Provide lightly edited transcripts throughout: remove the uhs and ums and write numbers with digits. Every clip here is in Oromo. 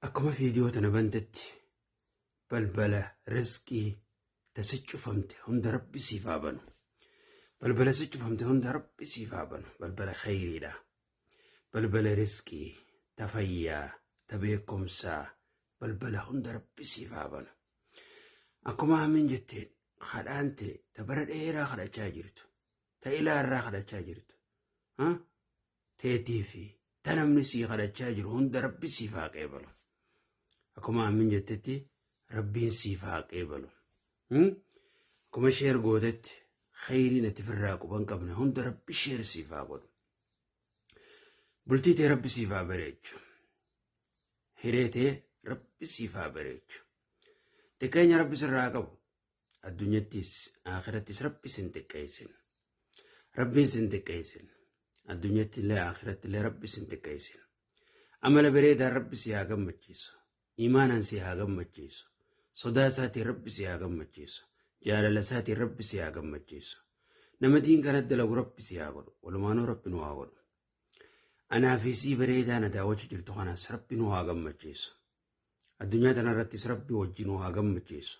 Akkuma fiidiyoo tana bantetti balbala rizqii tasicufamte hunda rabbi siif haa banu. Balbala sicufamte hunda rabbi siif haa banu. Balbala khayriidha. Balbala rizqii, ta fayyaa, ta beekumsaa, balbala hunda rabbi siif haa banu. Akkuma amin jetteen kadhaante ta bara dheeraa kadhachaa jirtu, ta ilaarraa kadhachaa jirtu, teetii fi ta namni sii kadhachaa jiru hunda rabbi siif haa qeebalu. Akkuma amin jettetti rabbiin siif haa qeebalu. Akkuma sheer gootetti khayriin ati firraa quban qabne hunda rabbi sheer siif haa godhu. Bultii tee rabbi siif haa bareechu. Hiree tee rabbi siif haa bareechu. Xiqqeenya rabbi sirraa qabu addunyattis akhirattis rabbi sin xiqqeessin. Rabbiin sin xiqqeessin. Addunyatti illee akhiratti illee rabbi sin xiqqeessin. Amala bareedaan rabbi si haa gammachiisu. Imaanaan si haa gammachiisu. Sodaa isaatiin rabbi si haa gammachiisu. Jaalala isaatiin rabbi si haa gammachiisu. Nama diin kanatti dalagu rabbi si haa godhu. Walumaanuu rabbi nu haa godhu. Anaa fi sii bareedaa na daawwachaa jirtu kanaas rabbi nu haa gammachiisu. Addunyaa tanarrattis rabbi wajjin nu haa gammachiisu.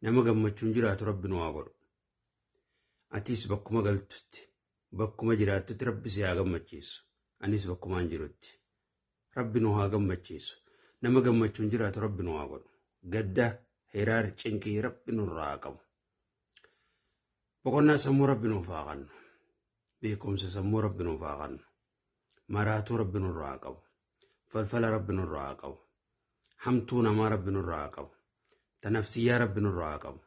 Nama gammachuun jiraatu rabbi nu haa godhu. Atis bakkuma galtutti, bakkuma jiraattutti rabbi si haa gammachiisu. Anis bakkumaan jirutti rabbi nu haa gammachiisu. Nama gammachuun jiraatu rabbi nu haa godhu. Gadda, hiraar, cinqii rabbi nurraa haa qabu. Boqonnaa sammuu rabbi nuuf haa kennu. Beekumsa sammuu rabbi nuuf haa kennu. Maraatuu rabbi nurraa haa qabu. Falfala rabbi nurraa haa qabu. Hamtuu namaa rabbi nurraa haa qabu. Ta nafsiyyaa rabbi nurraa haa qabu.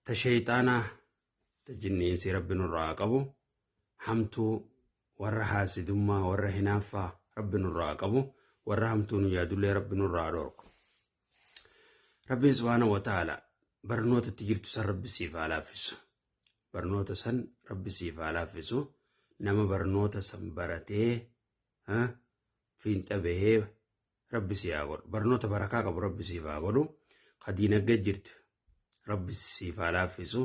Ta shayxaanaa, ta jinniinsi rabbi nurraa haa qabu. Hamtuu warra haasidummaa, warra hinaaffaa rabbi nurraa haa qabu. Warra hamtuu nu yaadullee rabbi nurraa haa dhorku. Rabbiin subhaanahu wa ta'ala barnoota itti jirtu san rabbi siif haa laaffisu. Barnoota san rabbi siif haa laaffisu. Nama barnoota san baratee fiinxa bahee rabbi si haa godhu. Barnoota barakaa qabu rabbi siif haa godhu. Ka diinagdee jirtu rabbi siif haa laaffisu.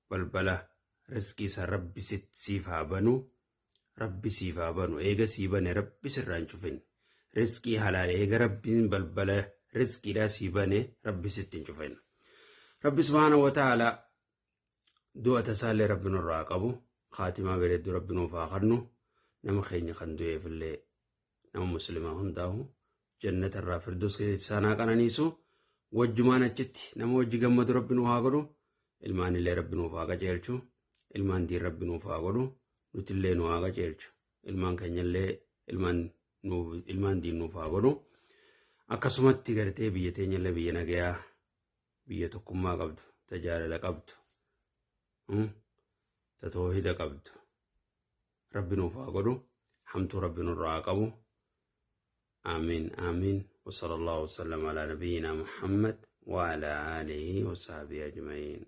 Balbala rizqii san rabbi siif haa banu. Rabbi siif haa banu. Eega sii bane rabbi sirraan cufin. Rizqii halaal eega rabbiin balbala rizqiidhaa sii bane rabbi sitti hin cufin. Rabbi subhaanahu wa ta'ala du'a tasaallee rabbi nurraa qabu. Khaatimaa bareedduu rabbi nuuf haa kennu. Nama keenya kan du'eefillee nama muslimaa hundaahu jannata irraa firdoos keessatti isaan haa qananiisu. Wajjumaan achitti nama wajji gammadu rabbi nuuf haa godhu. Ilmaan illee rabbi nuuf haa qajeelchu. Ilmaan diin rabbi nuuf haa godhu. Nutillee nu haa qajeelchu. Ilmaan keenyallee ilmaan diin nuuf haa godhu. Akkasumatti gartee biyya teenyallee biyya nagayaa, biyya tokkummaa qabdu, ta jaalala qabdu, ta toohida qabdu. Rabbi nuuf haa godhu. Hamtuu rabbi nurraa haa qabu. آمين آمين وصلى الله وسلم على نبينا محمد وعلى آله وصحبه أجمعين.